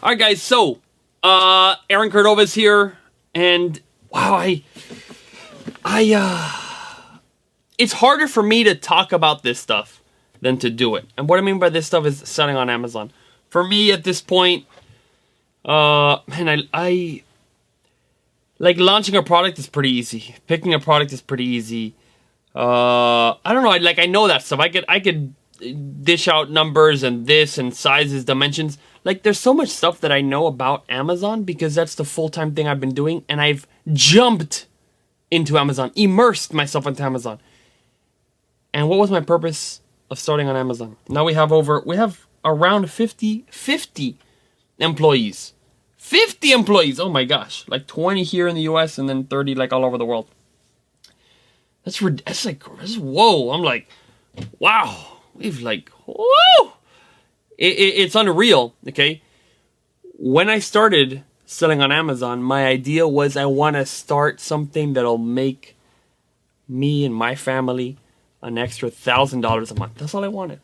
All right, guys. So, Aaron Cordova's here, and wow, it's harder for me to talk about this stuff than to do it. And what I mean by this stuff is selling on Amazon. For me, at this point, man, I like launching a product is pretty easy. Picking a product is pretty easy. I don't know. I know that stuff. I could dish out numbers and this and sizes, dimensions. Like, there's so much stuff that I know about Amazon because that's the full-time thing I've been doing, and I've jumped into Amazon, immersed myself into Amazon. And what was my purpose of starting on Amazon? Now we have around 50 employees. 50 employees. Oh my gosh. Like 20 here in the US and then 30 like all over the world. That's whoa. I'm like, wow. We've like, whoa. It's unreal, okay? When I started selling on Amazon, my idea was I want to start something that'll make me and my family an extra $1,000 a month. That's all I wanted.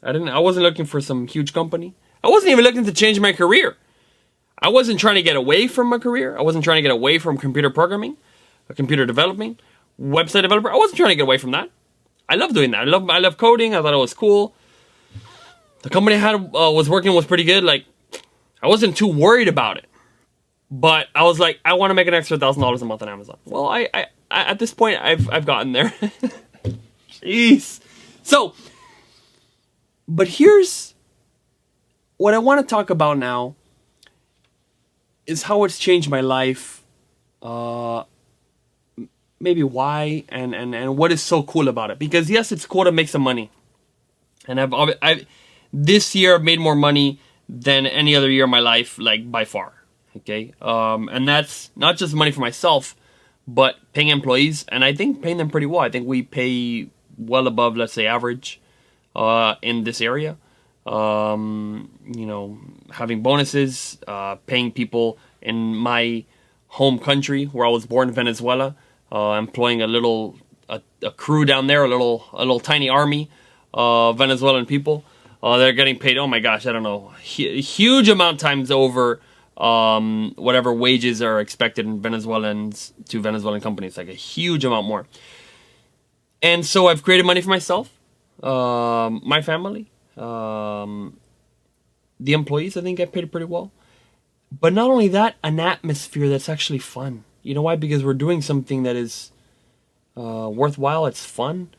I wasn't looking for some huge company. I wasn't even looking to change my career. I wasn't trying to get away from my career. I wasn't trying to get away from computer programming, computer development, website developer. I wasn't trying to get away from that. I love doing that. I love coding. I thought it was cool. The company I had was working was pretty good. Like, I wasn't too worried about it, but I was like, I want to make an extra $1,000 a month on Amazon. Well, I at this point I've gotten there. Jeez. So, but here's what I want to talk about now is how it's changed my life. Maybe why and what is so cool about it. Because yes, it's cool to make some money, and I've this year I've made more money than any other year in my life, like by far. Okay, and that's not just money for myself, but paying employees, and I think paying them pretty well. I think we pay well above, let's say, average in this area. You know, having bonuses, paying people in my home country where I was born, Venezuela, employing a crew down there, a little tiny army of Venezuelan people. They're getting paid, oh my gosh, I don't know, huge amount times over whatever wages are expected in Venezuelans to Venezuelan companies, like a huge amount more. And so I've created money for myself, my family, the employees. I think I paid pretty well. But not only that, an atmosphere that's actually fun. You know why? Because we're doing something that is worthwhile. It's fun.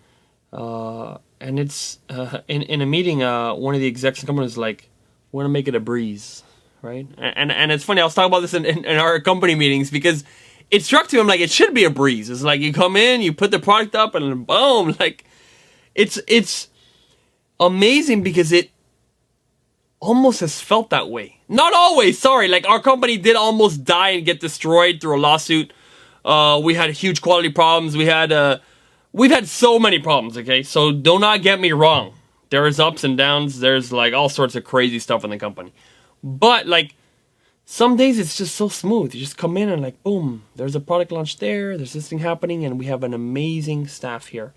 And it's in a meeting, one of the execs in the company was like, "We want to make it a breeze," right? And it's funny. I was talking about this in our company meetings because it struck to him like it should be a breeze. It's like you come in, you put the product up, and boom, like it's amazing because it almost has felt that way. Not always. Sorry, like our company did almost die and get destroyed through a lawsuit. We had huge quality problems. We've had so many problems, okay? So do not get me wrong. There is ups and downs. There's like all sorts of crazy stuff in the company. But like some days it's just so smooth. You just come in and like, boom, there's a product launch there. There's this thing happening and we have an amazing staff here.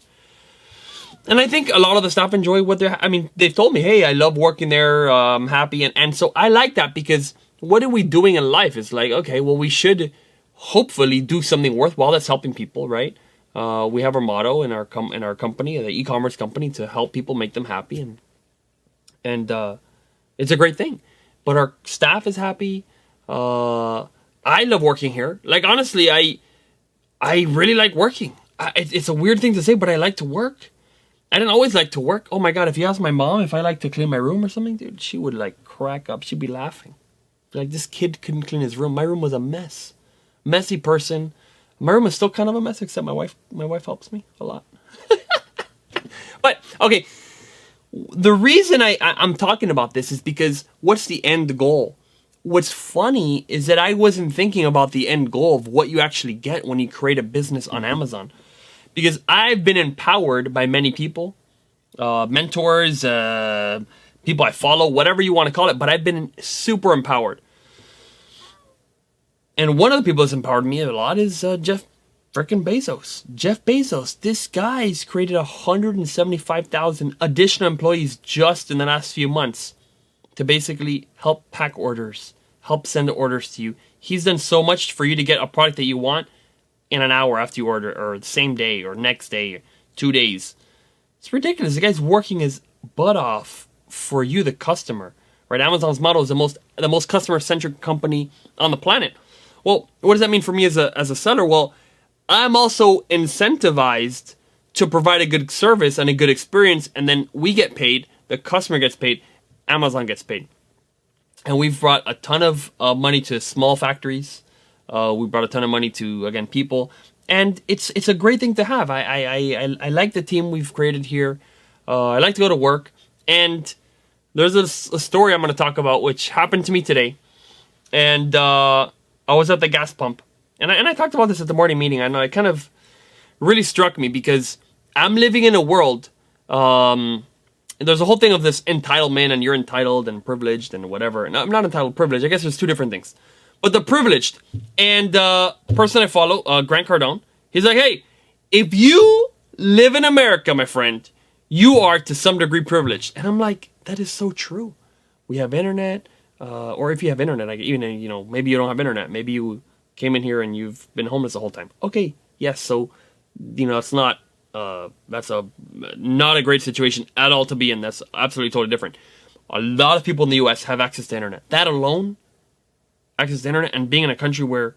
And I think a lot of the staff enjoy what they've told me, hey, I love working there. I'm happy. And so I like that because what are we doing in life? It's like, okay, well, we should hopefully do something worthwhile that's helping people, right? We have our motto in our company, the e-commerce company, to help people, make them happy, and it's a great thing. But our staff is happy. I love working here. Like honestly, I really like working. It's a weird thing to say, but I like to work. I didn't always like to work. Oh my god, if you ask my mom if I like to clean my room or something, dude, she would like crack up. She'd be laughing. Like, this kid couldn't clean his room. My room was a mess. Messy person. My room is still kind of a mess, except my wife helps me a lot. But, okay, the reason I'm talking about this is because what's the end goal? What's funny is that I wasn't thinking about the end goal of what you actually get when you create a business on Amazon. Because I've been empowered by many people, mentors, people I follow, whatever you want to call it, but I've been super empowered. And one of the people that's empowered me a lot is Jeff frickin' Bezos. Jeff Bezos, this guy's created 175,000 additional employees just in the last few months to basically help pack orders, help send orders to you. He's done so much for you to get a product that you want in an hour after you order, or the same day, or next day, or 2 days. It's ridiculous. The guy's working his butt off for you, the customer. Right? Amazon's model is the most customer-centric company on the planet. Well, what does that mean for me as a seller? Well, I'm also incentivized to provide a good service and a good experience, and then we get paid, the customer gets paid, Amazon gets paid. And we've brought a ton of money to small factories. We brought a ton of money to, again, people. And it's a great thing to have. I like the team we've created here. I like to go to work. And there's a story I'm going to talk about, which happened to me today. And I was at the gas pump. And I talked about this at the morning meeting. I know it kind of really struck me because I'm living in a world... there's a whole thing of this entitlement, and you're entitled and privileged and whatever. No, I'm not entitled, privileged. I guess there's two different things. But the privileged. And person I follow, Grant Cardone, he's like, hey, if you live in America, my friend, you are to some degree privileged. And I'm like, that is so true. We have internet, or if you have internet, like, even, you know, maybe you don't have internet. Maybe you came in here and you've been homeless the whole time. Okay, yes, so, you know, it's not... that's not a great situation at all to be in. That's absolutely totally different. A lot of people in the U.S. have access to internet. That alone, access to internet, and being in a country where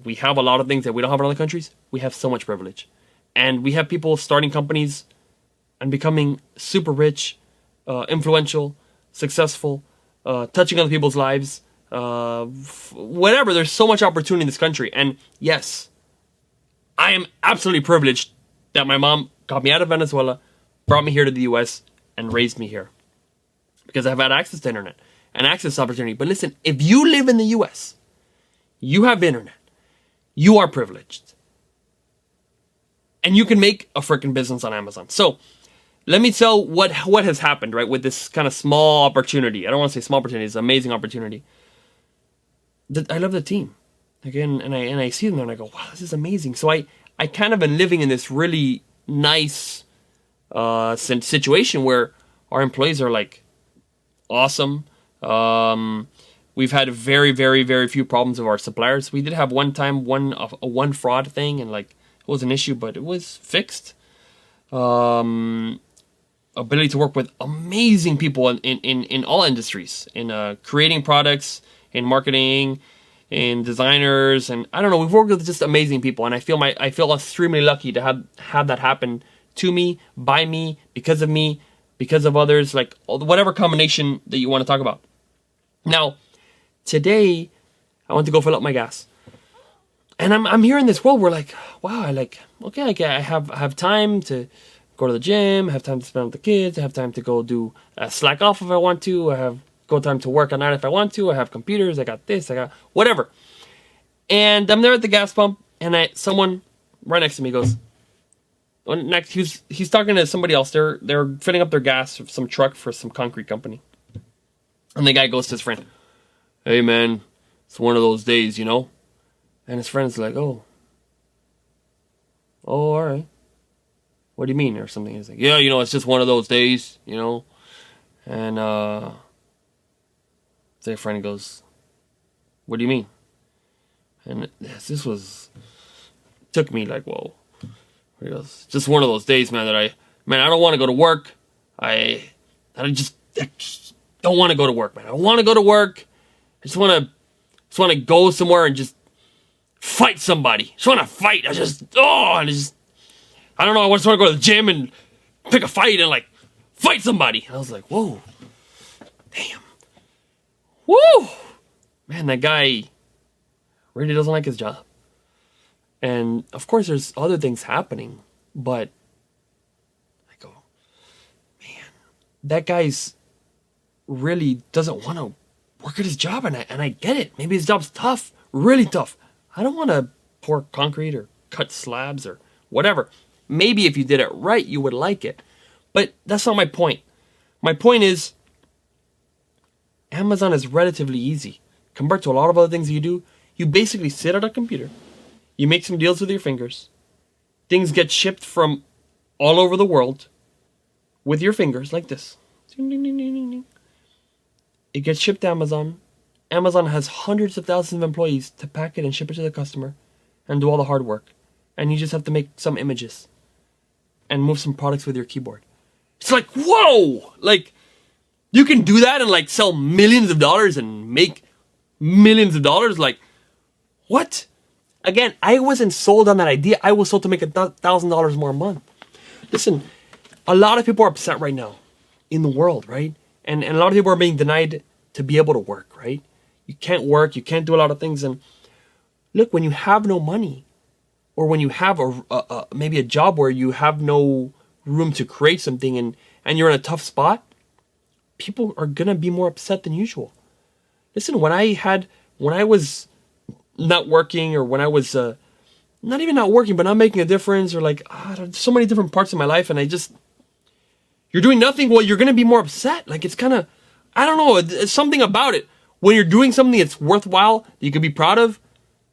we have a lot of things that we don't have in other countries, we have so much privilege. And we have people starting companies and becoming super rich, influential, successful, touching other people's lives, whatever. There's so much opportunity in this country. And yes, I am absolutely privileged that my mom got me out of Venezuela, brought me here to the U.S., and raised me here. Because I've had access to internet and access to opportunity. But listen, if you live in the U.S., you have internet, you are privileged. And you can make a freaking business on Amazon. So, let me tell what has happened, right, with this kind of small opportunity. I don't want to say small opportunity, it's an amazing opportunity. I love the team. Again, and I see them there and I go, wow, this is amazing. So I kind of been living in this really nice situation where our employees are like awesome. We've had very, very, very few problems with our suppliers. We did have one time one fraud thing, and like it was an issue, but it was fixed. Ability to work with amazing people in all industries, in creating products, in marketing, and designers, and I don't know, we've worked with just amazing people, and I feel extremely lucky to have that happen to me, by me, because of others, like whatever combination that you want to talk about. Now, today, I went to go fill up my gas, and I'm here in this world where like, wow, I have time to go to the gym, I have time to spend with the kids, I have time to go do slack off if I want to, I have time to work at night if I want to. I have computers. I got this. I got whatever. And I'm there at the gas pump, and someone right next to me goes. Next, he's talking to somebody else. They're filling up their gas for some truck for some concrete company. And the guy goes to his friend, "Hey man, it's one of those days, you know." And his friend's like, "Oh, all right. What do you mean?" Or something. He's like, "Yeah, you know, it's just one of those days, you know." And their friend goes, "What do you mean?" And this took me like, whoa. He goes, "Just one of those days, man, I don't want to go to work. I just don't want to go to work, man. I don't want to go to work. I just want to go somewhere and just fight somebody. Just want to fight. I don't know, I just want to go to the gym and pick a fight and like fight somebody." And I was like, whoa, damn. Woo! Man, that guy really doesn't like his job. And of course there's other things happening, but I go, man, that guy's really doesn't want to work at his job, and I get it. Maybe his job's tough, really tough. I don't want to pour concrete or cut slabs or whatever. Maybe if you did it right, you would like it. But that's not my point. My point is, Amazon is relatively easy. Compared to a lot of other things you do, you basically sit at a computer, you make some deals with your fingers, things get shipped from all over the world with your fingers like this. It gets shipped to Amazon. Amazon has hundreds of thousands of employees to pack it and ship it to the customer and do all the hard work. And you just have to make some images and move some products with your keyboard. It's like, whoa! Like, you can do that and like sell millions of dollars and make millions of dollars. Like, what? Again, I wasn't sold on that idea. I was sold to make $1,000 more a month. Listen, a lot of people are upset right now in the world, right? And a lot of people are being denied to be able to work, right? You can't work, you can't do a lot of things. And look, when you have no money, or when you have maybe a job where you have no room to create something and you're in a tough spot, people are gonna be more upset than usual. Listen, when I was not working, or when I was not even not working, but not making a difference, or like so many different parts of my life, and you're doing nothing, well, you're gonna be more upset. Like, it's kind of, I don't know, it's something about it. When you're doing something that's worthwhile, that you can be proud of,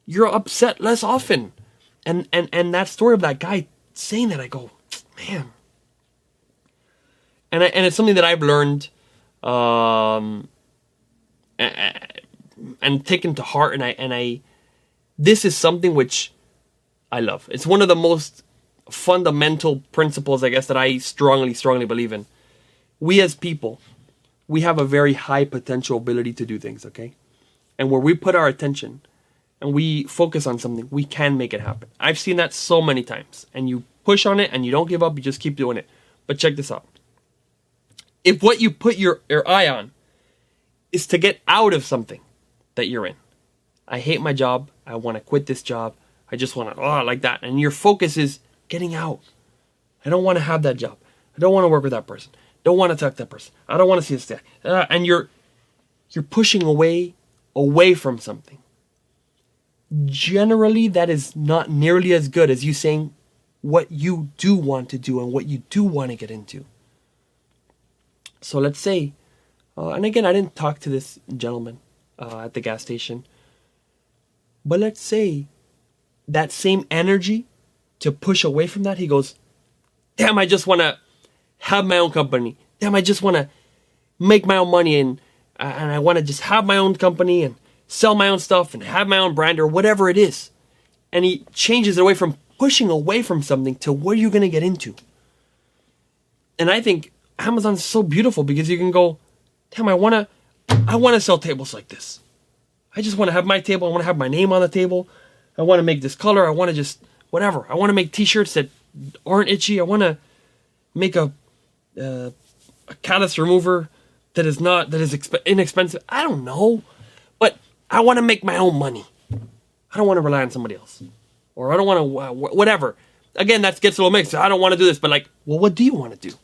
you're upset less often. And that story of that guy saying that, I go, man. And it's something that I've learned and taken to heart, and I this is something which I love. It's one of the most fundamental principles, I guess, that I strongly believe in. We as people, we have a very high potential ability to do things, okay? And where we put our attention and we focus on something, we can make it happen. I've seen that so many times. And you push on it and you don't give up, you just keep doing it. But check this out. If what you put your eye on is to get out of something that you're in. I hate my job. I want to quit this job. I just want to, like that. And your focus is getting out. I don't want to have that job. I don't want to work with that person. Don't want to talk to that person. I don't want to see this guy. And you're pushing away from something. Generally, that is not nearly as good as you saying what you do want to do and what you do want to get into. So let's say, and again, I didn't talk to this gentleman at the gas station, but let's say that same energy to push away from that, he goes, damn, I just want to have my own company. Damn, I just want to make my own money, and I want to just have my own company and sell my own stuff and have my own brand or whatever it is. And he changes it away from pushing away from something to what are you going to get into? And I think Amazon's so beautiful because you can go, damn, I want to sell tables like this. I just want to have my table. I want to have my name on the table. I want to make this color. I want to just whatever. I want to make t-shirts that aren't itchy. I want to make a callus remover that is inexpensive. I don't know, but I want to make my own money. I don't want to rely on somebody else, or I don't want to whatever. Again, that gets a little mixed. I don't want to do this, but like, well, what do you want to do?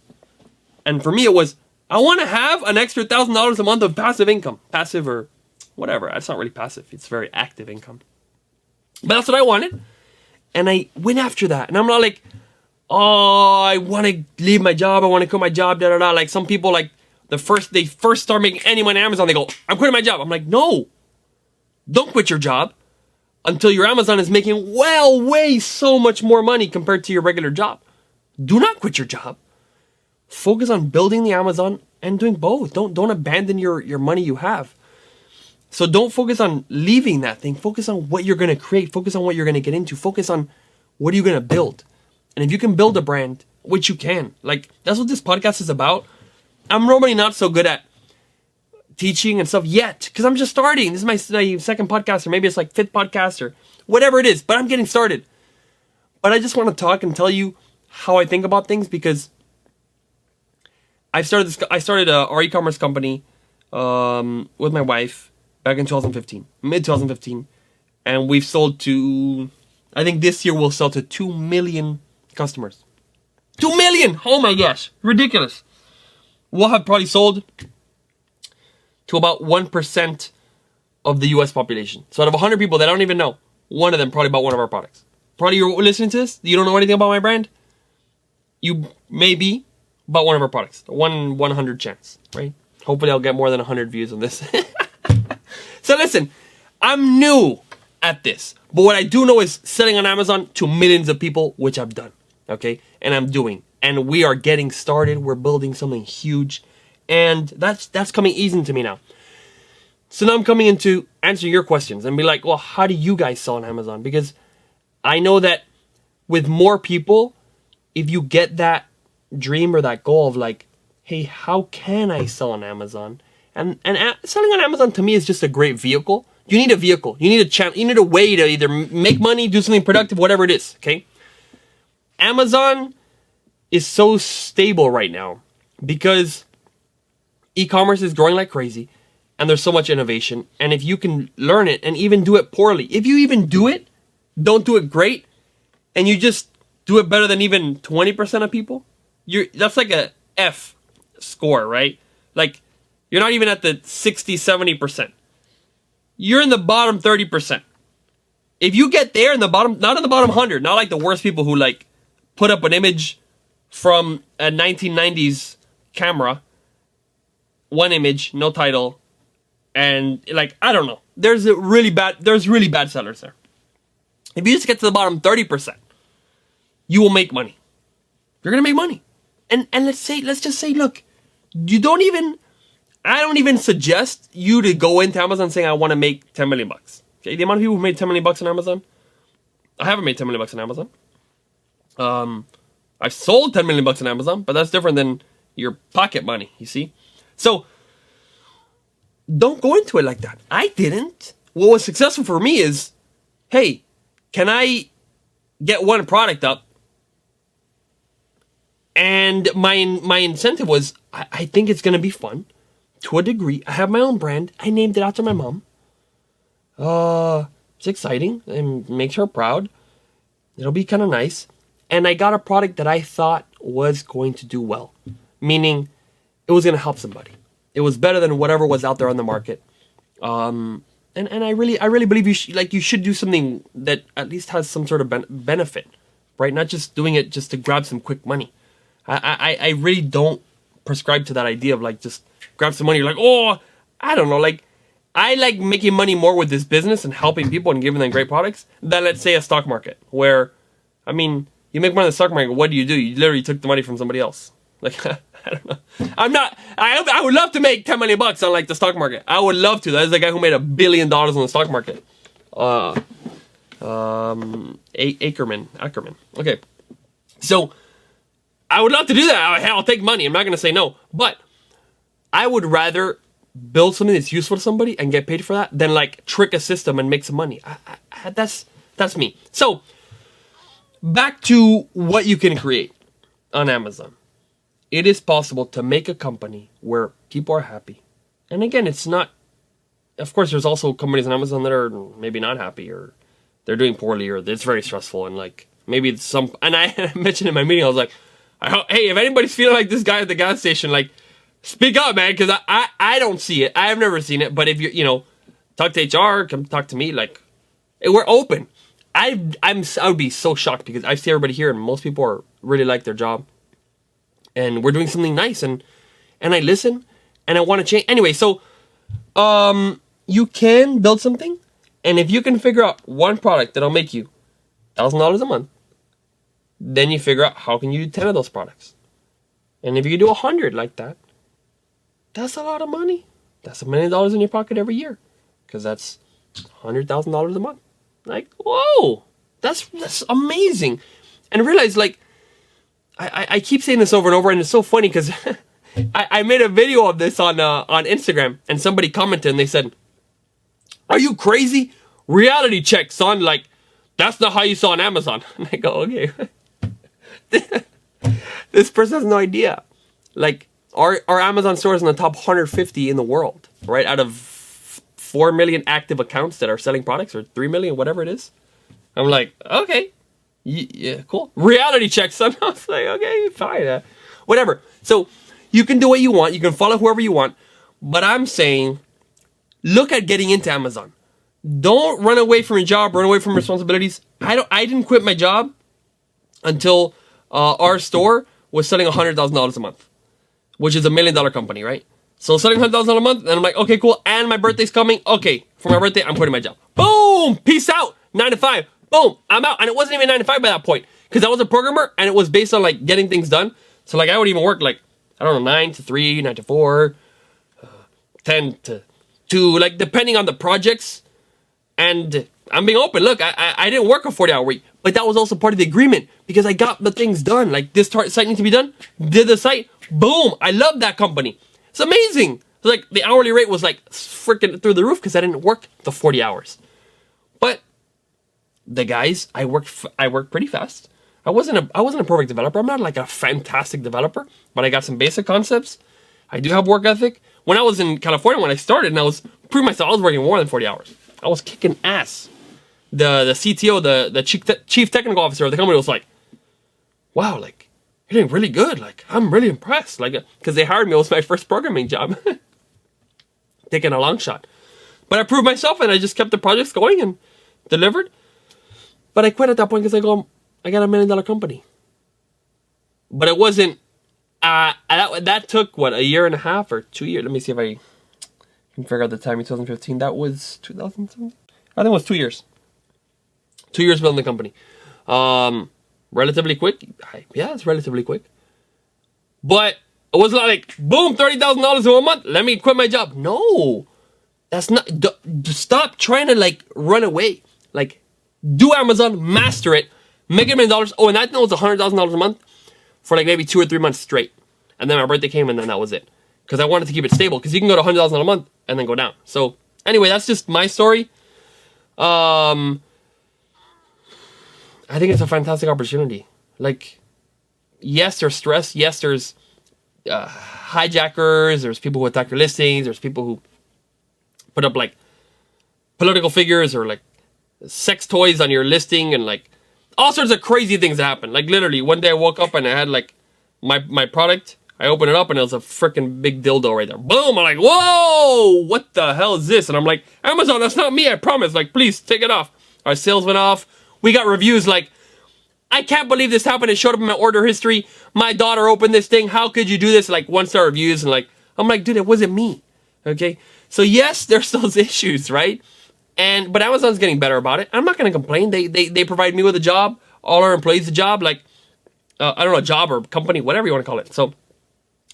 And for me, it was I want to have an extra $1,000 a month of passive income, passive or whatever. It's not really passive; it's very active income. But that's what I wanted, and I went after that. And I'm not like, oh, I want to leave my job. I want to quit my job. Da da da. Like some people, like they first start making any money on Amazon, they go, I'm quitting my job. I'm like, no, don't quit your job until your Amazon is making way so much more money compared to your regular job. Do not quit your job. Focus on building the Amazon and doing both. Don't abandon your money you have. So don't focus on leaving that thing. Focus on what you're going to create. Focus on what you're going to get into. Focus on what are you going to build. And if you can build a brand, which you can, like that's what this podcast is about. I'm normally not so good at teaching and stuff yet because I'm just starting. This is my second podcast, or maybe it's like fifth podcast or whatever it is, but I'm getting started. But I just want to talk and tell you how I think about things because I started our e-commerce company with my wife back in 2015, mid 2015, and we've sold to, I think this year we'll sell to 2 million customers. 2 million! Oh my gosh, ridiculous. We'll have probably sold to about 1% of the US population. So out of 100 people that I don't even know, one of them probably bought one of our products. Probably you're listening to this, you don't know anything about my brand, you maybe bought one of our products. 100 chance, right? Hopefully I'll get more than 100 views on this. So listen, I'm new at this, but what I do know is selling on Amazon to millions of people, which I've done, okay? And I'm doing. And we are getting started. We're building something huge. And that's coming easy to me now. So now I'm coming into answering your questions and be like, well, how do you guys sell on Amazon? Because I know that with more people, if you get that dream or that goal of like, hey, how can I sell on Amazon? And selling on Amazon to me is just a great vehicle. You need a vehicle. You need a channel. You need a way to either make money, do something productive, whatever it is. Okay. Amazon is so stable right now because e-commerce is growing like crazy and there's so much innovation. And if you can learn it and even do it poorly, if you even do it, don't do it great, and you just do it better than even 20% of people, that's like a F score, right? Like, you're not even at the 60, 70%. You're in the bottom 30%. If you get there in the bottom, not in the bottom 100, not like the worst people who like put up an image from a 1990s camera, one image, no title, and like, I don't know. There's really bad sellers there. If you just get to the bottom 30%, you will make money. You're gonna make money. And let's just say, look, I don't even suggest you to go into Amazon saying I want to make 10 million bucks. Okay, the amount of people who made 10 million bucks on Amazon, I haven't made 10 million bucks on Amazon. I've sold 10 million bucks on Amazon, but that's different than your pocket money, you see? So don't go into it like that. I didn't. What was successful for me is, hey, can I get one product up? And my incentive was, I think it's going to be fun to a degree. I have my own brand. I named it after my mom. It's exciting and makes her proud. It'll be kind of nice. And I got a product that I thought was going to do well, meaning it was going to help somebody. It was better than whatever was out there on the market. And I really believe you should do something that at least has some sort of benefit, right? Not just doing it just to grab some quick money. I really don't prescribe to that idea of like just grab some money. You're like, oh, I don't know. Like, I like making money more with this business and helping people and giving them great products than, let's say, a stock market where, I mean, you make money in the stock market. What do? You literally took the money from somebody else. Like, I don't know. I would love to make 10 million bucks on like the stock market. I would love to. That is the guy who made $1 billion on the stock market. Ackerman. Okay. So I would love to do that. I'll take money. I'm not going to say no. But I would rather build something that's useful to somebody and get paid for that than like trick a system and make some money. That's me. So back to what you can create on Amazon. It is possible to make a company where people are happy. And again, it's not, of course, there's also companies on Amazon that are maybe not happy or they're doing poorly or it's very stressful. And like, maybe it's and I mentioned in my meeting, I was like, hey, if anybody's feeling like this guy at the gas station, like, speak up, man, because I don't see it. I have never seen it. But if you talk to HR, come talk to me. Like, we're open. I would be so shocked because I see everybody here and most people really like their job. And we're doing something nice and I listen and I want to change. Anyway, so you can build something. And if you can figure out one product that'll make you $1,000 a month, then you figure out how can you do 10 of those products. And if you do 100 like that, that's a lot of money. That's $1 million in your pocket every year. Because that's $100,000 a month. Like, whoa, that's amazing. And realize, like, I keep saying this over and over, and it's so funny because I made a video of this on Instagram, and somebody commented, and they said, "Are you crazy? Reality check, son. Like, that's not how you saw on Amazon." And I go, okay. This person has no idea. Like, our Amazon store is in the top 150 in the world, right? Out of 4 million active accounts that are selling products, or 3 million, whatever it is. I'm like, okay. Yeah, cool. Reality check, son. I was like, okay, fine. Whatever. So you can do what you want. You can follow whoever you want. But I'm saying, look at getting into Amazon. Don't run away from your job. Run away from responsibilities. I didn't quit my job until our store was selling $100,000 a month, which is $1 million company, right? So selling $100,000 a month, and I'm like, okay, cool. And my birthday's coming. Okay, for my birthday, I'm quitting my job. Boom! Peace out. 9 to 5. Boom, I'm out. And it wasn't even 9 to 5 by that point. Because I was a programmer and it was based on like getting things done. So like I would even work like, I don't know, 9 to 3, 9 to 4, 10 to to like depending on the projects. And I'm being open. Look, I didn't work a 40-hour week, but that was also part of the agreement because I got the things done. Like this site needs to be done. Did the site. Boom. I love that company. It's amazing. So like the hourly rate was like freaking through the roof because I didn't work the 40 hours. But the guys, I worked pretty fast. I wasn't a perfect developer. I'm not like a fantastic developer, but I got some basic concepts. I do have work ethic. When I was in California, when I started, and I was proving myself, I was working more than 40 hours. I was kicking ass. The CTO, the chief technical officer of the company was like, wow, like, you're doing really good. Like, I'm really impressed. Like, because they hired me. It was my first programming job. Taking a long shot. But I proved myself, and I just kept the projects going and delivered. But I quit at that point because I got $1 million company. But it wasn't, that took, what, a year and a half or 2 years? Let me see if I can figure out the time in 2015. That was 2017? I think it was 2 years. 2 years building the company. Relatively quick. Yeah, it's relatively quick. But it was not like, boom, $30,000 in 1 month. Let me quit my job. No. That's not, stop trying to like run away. Like, do Amazon, master it, make $1 million. Oh, and that was $100,000 a month for like maybe 2 or 3 months straight. And then my birthday came and then that was it. Because I wanted to keep it stable. Because you can go to $100,000 a month and then go down. So anyway, that's just my story. I think it's a fantastic opportunity. Like, yes, there's stress. Yes, there's hijackers. There's people who attack your listings. There's people who put up like political figures or like sex toys on your listing and like all sorts of crazy things that happen. Like literally one day I woke up and I had like my product. I opened it up and it was a freaking big dildo right there. Boom! I'm like, whoa! What the hell is this? And I'm like, Amazon, that's not me, I promise. Like, please take it off. Our sales went off. We got reviews like, I can't believe this happened. It showed up in my order history. My daughter opened this thing. How could you do this? Like 1-star reviews and like, I'm like, dude, it wasn't me. Okay? So yes, there's those issues, right? But Amazon's getting better about it. I'm not going to complain. They provide me with a job. All our employees a job. Like, I don't know, a job or company, whatever you want to call it. So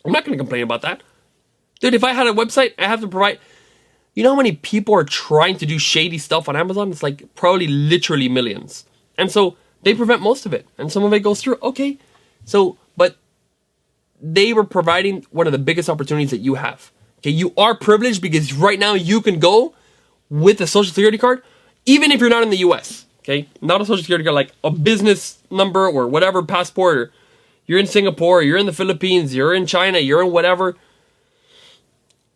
I'm not going to complain about that. Dude, if I had a website, I have to provide... You know how many people are trying to do shady stuff on Amazon? It's like probably literally millions. And so they prevent most of it. And some of it goes through. Okay. So, but they were providing one of the biggest opportunities that you have. Okay, you are privileged because right now you can go with a social security card, even if you're not in the US. Okay, not a social security card, like a business number or whatever passport, or you're in Singapore, or you're in the Philippines, you're in China, you're in whatever.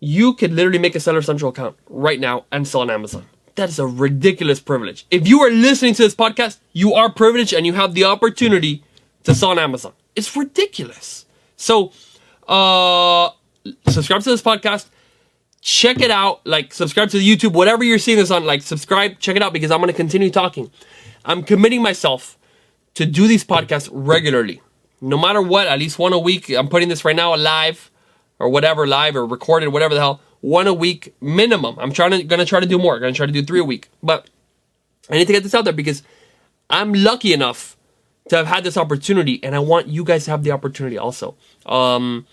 You could literally make a Seller Central account right now and sell on Amazon. That is a ridiculous privilege. If you are listening to this podcast, you are privileged and you have the opportunity to sell on Amazon. It's ridiculous. So, subscribe to this podcast. Check it out. Like, subscribe to the YouTube. Whatever you're seeing this on, like, subscribe. Check it out because I'm going to continue talking. I'm committing myself to do these podcasts regularly. No matter what, at least one a week. I'm putting this right now live or whatever, live or recorded, whatever the hell. One a week minimum. I'm going to try to do more. I'm going to try to do 3 a week. But I need to get this out there because I'm lucky enough to have had this opportunity, and I want you guys to have the opportunity also. And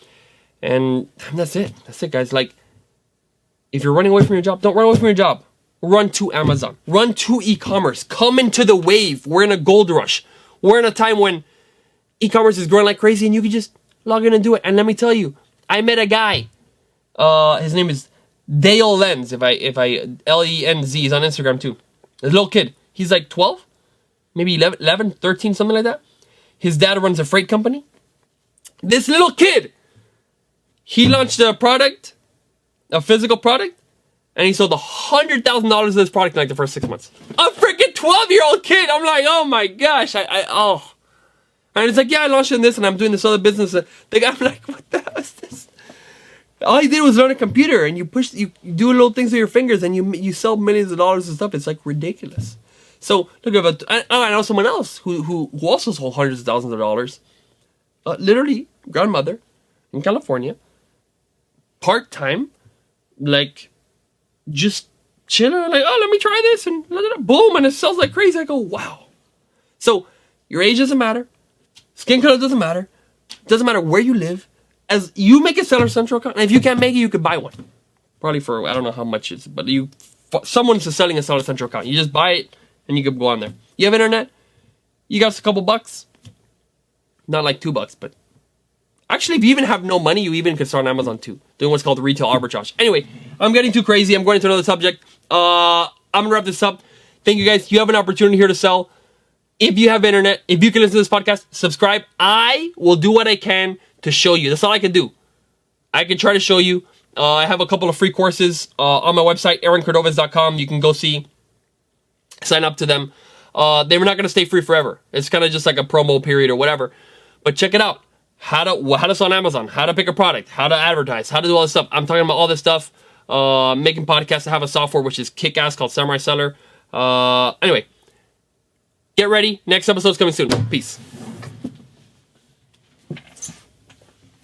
that's it. That's it, guys. Like, if you're running away from your job, don't run away from your job. Run to Amazon. Run to e-commerce. Come into the wave. We're in a gold rush. We're in a time when e-commerce is growing like crazy, and you can just log in and do it. And let me tell you, I met a guy. His name is Dale Lenz. If I Lenz, he's on Instagram too. A little kid. He's like 12, maybe 11, 13, something like that. His dad runs a freight company. This little kid, he launched a product, a physical product, and he sold $100,000 of this product in like the first 6 months. A freaking 12-year-old kid. I'm like, oh my gosh. Oh. And it's like, yeah, I launched in this and I'm doing this other business. The guy, I'm like, what the hell is this? All he did was learn a computer and you do little things with your fingers and you sell millions of dollars of stuff. It's like ridiculous. So look, I know someone else who also sold hundreds of thousands of dollars. Literally, grandmother in California, part-time, like, just chilling, like, oh, let me try this, and boom, and it sells like crazy. I go, wow. So your age doesn't matter, skin color doesn't matter, doesn't matter where you live. As you make a Seller Central account, and if you can't make it, you could buy one. Probably for, I don't know how much it's, but someone's selling a Solid Central account. You just buy it and you can go on there. You have internet? You got a couple bucks? Not like $2, but actually, if you even have no money, you even can start on Amazon too, doing what's called retail arbitrage. Anyway, I'm getting too crazy. I'm going into another subject. I'm gonna wrap this up. Thank you guys. You have an opportunity here to sell. If you have internet, if you can listen to this podcast, subscribe. I will do what I can to show you. That's all I can do. I can try to show you. I have a couple of free courses on my website, aaroncordovez.com. You can go see, sign up to them. They're not going to stay free forever. It's kind of just like a promo period or whatever. But check it out. How to sell on Amazon, how to pick a product, how to advertise, how to do all this stuff. I'm talking about all this stuff. Making podcasts. I have a software which is kick-ass called Samurai Seller. Anyway, get ready. Next episode's coming soon. Peace.